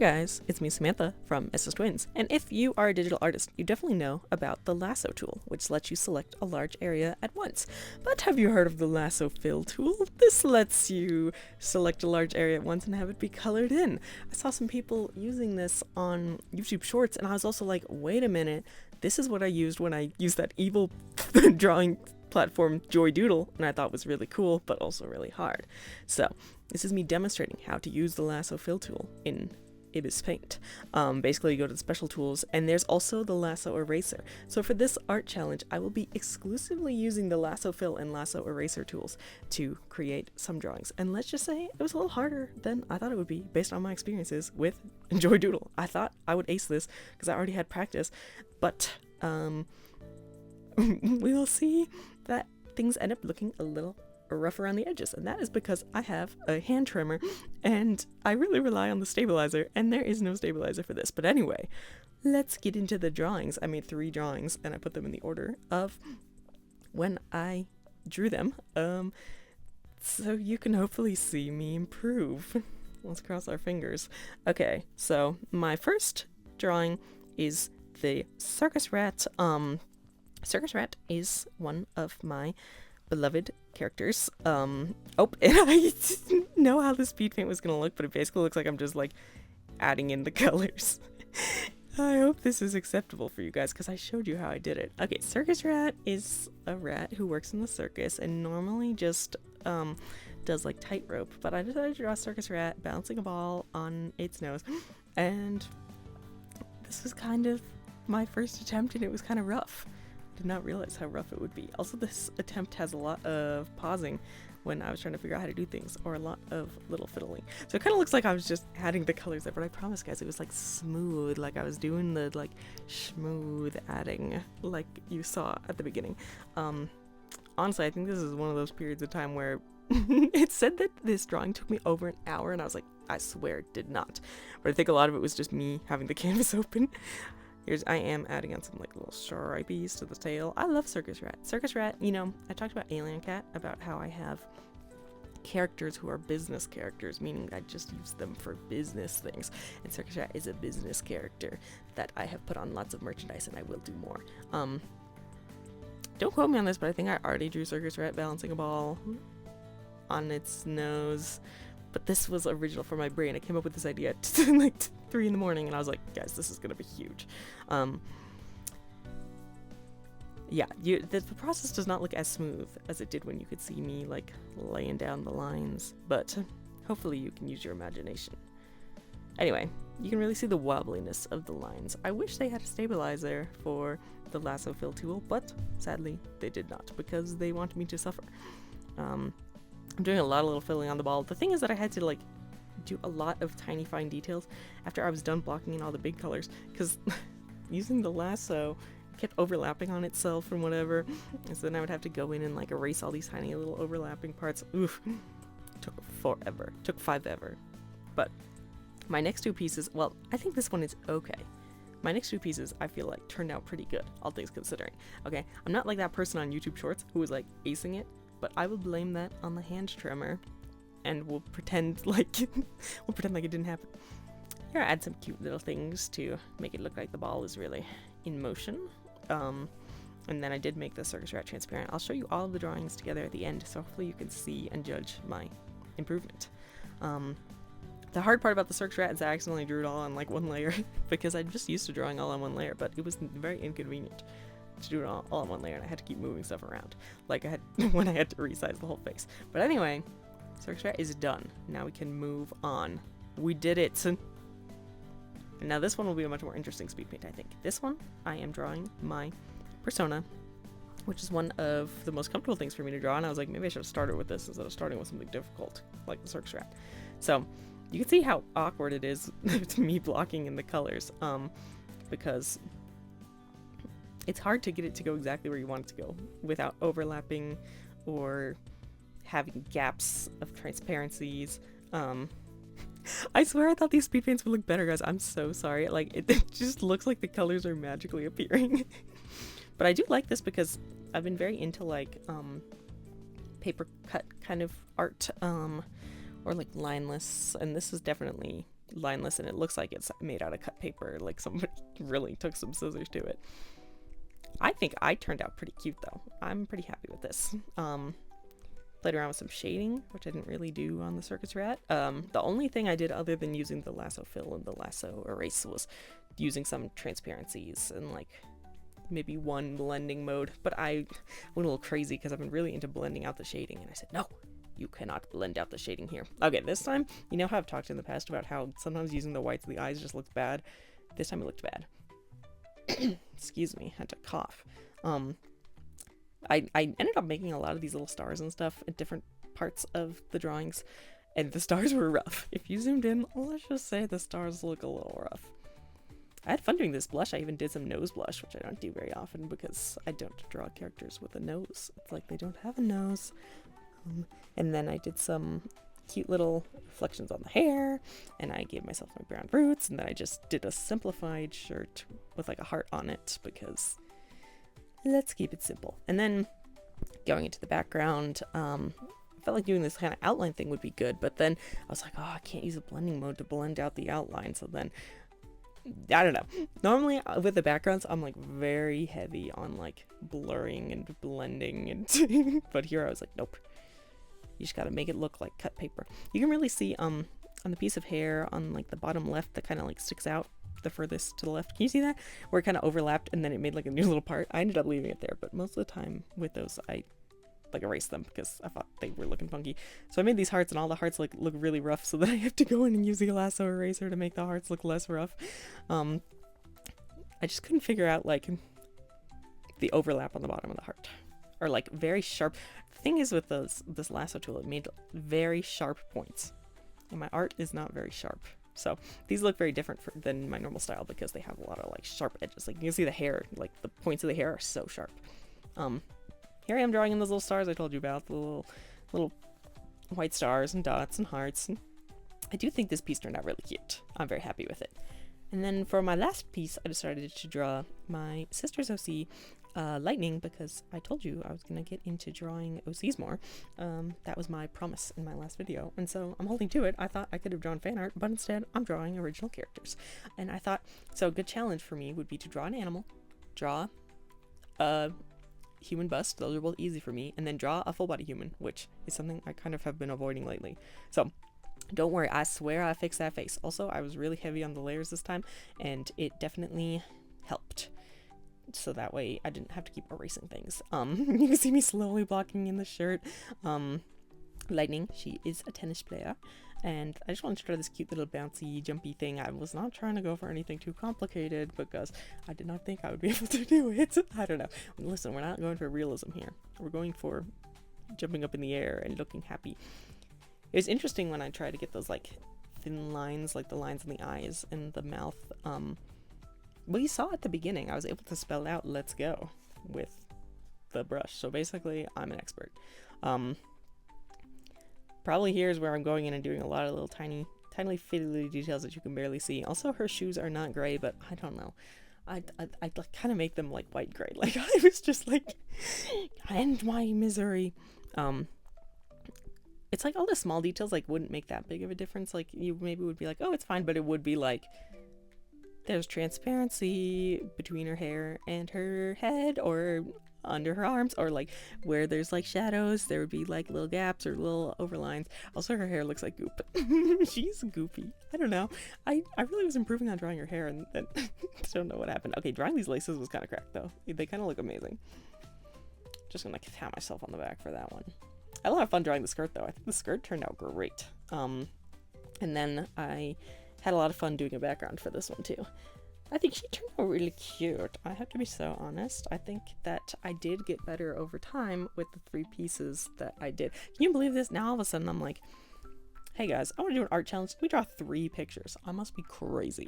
guys, it's me Samantha from SS Twins, and if you are a digital artist, you definitely know about the lasso tool, which lets you select a large area at once. But have you heard of the lasso fill tool? This lets you select a large area at once and have it be colored in. I saw some people using this on YouTube Shorts, and I was also like, wait a minute, this is what I used when I used that evil drawing platform Joy Doodle, and I thought it was really cool, but also really hard. So this is me demonstrating how to use the lasso fill tool in Ibis Paint. Basically, you go to the special tools, and there's also the lasso eraser. So for this art challenge, I will be exclusively using the lasso fill and lasso eraser tools to create some drawings. And let's just say it was a little harder than I thought it would be based on my experiences with Joy Doodle. I thought I would ace this because I already had practice, but we will see that things end up looking a little rough around the edges, and that is because I have a hand trimmer and I really rely on the stabilizer, and there is no stabilizer for this. But anyway, let's get into the drawings. I made 3 drawings and I put them in the order of when I drew them, so you can hopefully see me improve. Let's cross our fingers. Okay, so my first drawing is the circus rat. Circus rat is one of my beloved characters. And I didn't know how the speed paint was gonna look, but it basically looks like I'm just like adding in the colors. I hope this is acceptable for you guys because I showed you how I did it. Okay, circus rat is a rat who works in the circus and normally just does like tightrope, but I decided to draw a circus rat bouncing a ball on its nose, and this was kind of my first attempt and it was kind of rough. Did not realize how rough it would be. Also, this attempt has a lot of pausing when I was trying to figure out how to do things, or a lot of little fiddling. So it kind of looks like I was just adding the colors there, but I promise guys, it was like smooth, like I was doing the like smooth adding like you saw at the beginning. Honestly, I think this is one of those periods of time where it said that this drawing took me over an hour, and I was like, I swear it did not. But I think a lot of it was just me having the canvas open. I am adding on some like little stripies to the tail. I love Circus Rat. Circus Rat, you know, I talked about Alien Cat, about how I have characters who are business characters, meaning I just use them for business things. And Circus Rat is a business character that I have put on lots of merchandise, and I will do more. Don't quote me on this, but I think I already drew Circus Rat balancing a ball on its nose. But this was original for my brain. I came up with this idea at like 3 in the morning, and I was like, guys, this is gonna be huge. Yeah, the process does not look as smooth as it did when you could see me like laying down the lines, but hopefully you can use your imagination. Anyway, you can really see the wobbliness of the lines. I wish they had a stabilizer for the lasso fill tool, but sadly they did not, because they want me to suffer. I'm doing a lot of little filling on the ball. The thing is that I had to like do a lot of tiny fine details after I was done blocking in all the big colors, because using the lasso kept overlapping on itself and whatever, and so then I would have to go in and like erase all these tiny little overlapping parts. Oof, took forever, took 5 ever. But my next 2 pieces, well, I think this one is okay. My next 2 pieces I feel like turned out pretty good, all things considering. Okay, I'm not like that person on YouTube Shorts who was like acing it, but I will blame that on the hand trimmer, and we'll pretend like it didn't happen. Here I add some cute little things to make it look like the ball is really in motion. And then I did make the circus rat transparent. I'll show you all of the drawings together at the end, so hopefully you can see and judge my improvement. The hard part about the circus rat is I accidentally drew it all on like 1 layer because I'm just used to drawing all on 1 layer, but it was very inconvenient to do it all on 1 layer, and I had to keep moving stuff around like I had when I had to resize the whole face. But anyway, circus rat is done. Now we can move on. We did it. And now this one will be a much more interesting speed paint, I think. This one, I am drawing my persona, which is one of the most comfortable things for me to draw, and I was like, maybe I should have started with this instead of starting with something difficult like the circus rat. So you can see how awkward it is to me blocking in the colors, because it's hard to get it to go exactly where you want it to go without overlapping or having gaps of transparencies. I swear I thought these speed paints would look better, guys. I'm so sorry. Like, it just looks like the colors are magically appearing. But I do like this because I've been very into like paper cut kind of art, or like lineless, and this is definitely lineless, and it looks like it's made out of cut paper, like somebody really took some scissors to it. I think I turned out pretty cute though. I'm pretty happy with this. Played around with some shading, which I didn't really do on the circus rat. The only thing I did other than using the lasso fill and the lasso erase was using some transparencies and like maybe one blending mode. But I went a little crazy because I've been really into blending out the shading, and I said, no, you cannot blend out the shading here. Okay, this time, you know how I've talked in the past about how sometimes using the whites of the eyes just looks bad? This time it looked bad. Excuse me, had to cough. I ended up making a lot of these little stars and stuff at different parts of the drawings, and the stars were rough. If you zoomed in, let's just say the stars look a little rough. I had fun doing this blush. I even did some nose blush, which I don't do very often because I don't draw characters with a nose. It's like they don't have a nose. And then I did some cute little reflections on the hair, and I gave myself my brown roots, and then I just did a simplified shirt with like a heart on it because let's keep it simple. And then going into the background, I felt like doing this kind of outline thing would be good, but then I was like, oh, I can't use a blending mode to blend out the outline. So then, I don't know. Normally with the backgrounds, I'm like very heavy on like blurring and blending, and but here I was like, nope. You just gotta make it look like cut paper. You can really see on the piece of hair on like the bottom left that kind of like sticks out the furthest to the left. Can you see that? Where it kind of overlapped and then it made like a new little part. I ended up leaving it there, but most of the time with those I like erased them because I thought they were looking funky. So I made these hearts, and all the hearts like look really rough, so then I have to go in and use the lasso eraser to make the hearts look less rough. I just couldn't figure out like the overlap on the bottom of the heart, or like very sharp. The thing is with this lasso tool, it made very sharp points, and my art is not very sharp. So these look very different than my normal style because they have a lot of like sharp edges. Like you can see the hair, like the points of the hair are so sharp. Here I am drawing in those little stars I told you about, the little white stars and dots and hearts. And I do think this piece turned out really cute. I'm very happy with it. And then for my last piece, I decided to draw my sister's OC, Lightning, because I told you I was going to get into drawing OCs more. That was my promise in my last video, and so I'm holding to it. I thought I could have drawn fan art, but instead I'm drawing original characters. And I thought, so a good challenge for me would be to draw an animal, draw a human bust, those are both easy for me, and then draw a full body human, which is something I kind of have been avoiding lately. So don't worry, I swear I fixed that face. Also, I was really heavy on the layers this time, and it definitely helped. So that way I didn't have to keep erasing things. You can see me slowly blocking in the shirt. Lightning, she is a tennis player, and I just wanted to try this cute little bouncy jumpy thing. I was not trying to go for anything too complicated because I did not think I would be able to do it. I don't know. Listen, we're not going for realism here. We're going for jumping up in the air and looking happy. It was interesting when I tried to get those like thin lines, like the lines in the eyes and the mouth. Well, you saw at the beginning, I was able to spell out "let's go" with the brush. So basically, I'm an expert. Probably here's where I'm going in and doing a lot of little tiny fiddly details that you can barely see. Also, her shoes are not gray, but I don't know. I kind of make them like white gray. Like I was just like, end my misery. It's like all the small details like wouldn't make that big of a difference. Like you maybe would be like, oh, it's fine, but it would be like, there's transparency between her hair and her head, or under her arms, or like where there's like shadows, there would be like little gaps or little overlines. Also, her hair looks like goop. She's goopy. I don't know. I really was improving on drawing her hair, and then don't know what happened. Okay, drawing these laces was kind of cracked though. They kind of look amazing. Just gonna pat myself on the back for that one. I had a lot of fun drawing the skirt though. I think the skirt turned out great. And then I had a lot of fun doing a background for this one too. I think she turned out really cute. I have to be so honest. I think that I did get better over time with the 3 pieces that I did. Can you believe this? Now all of a sudden I'm like, hey guys, I want to do an art challenge. Let me draw 3 pictures. I must be crazy.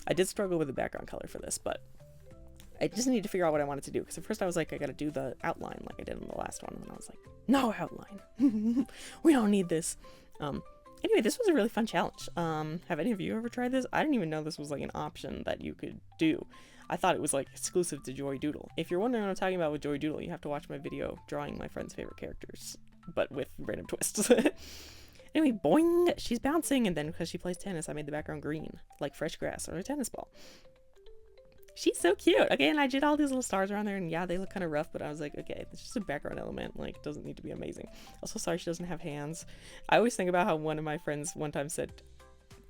I did struggle with the background color for this, but I just need to figure out what I wanted to do. Because at first I was like, I gotta do the outline like I did in the last one. And I was like, no outline. We don't need this. Anyway, this was a really fun challenge. Have any of you ever tried this? I didn't even know this was like an option that you could do. I thought it was like exclusive to Joy Doodle. If you're wondering what I'm talking about with Joy Doodle, you have to watch my video drawing my friend's favorite characters, but with random twists. Anyway, boing, she's bouncing, and then because she plays tennis, I made the background green, like fresh grass or a tennis ball. She's so cute. Okay, and I did all these little stars around there, and yeah, they look kind of rough, but I was like, okay, it's just a background element. Like, it doesn't need to be amazing. Also, sorry she doesn't have hands. I always think about how one of my friends one time said,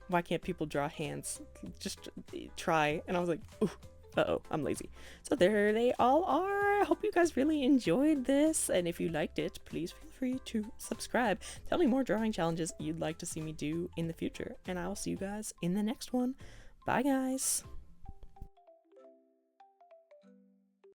why can't people draw hands? Just try. And I was like, ooh, uh-oh, I'm lazy. So there they all are. I hope you guys really enjoyed this. And if you liked it, please feel free to subscribe. Tell me more drawing challenges you'd like to see me do in the future. And I will see you guys in the next one. Bye, guys.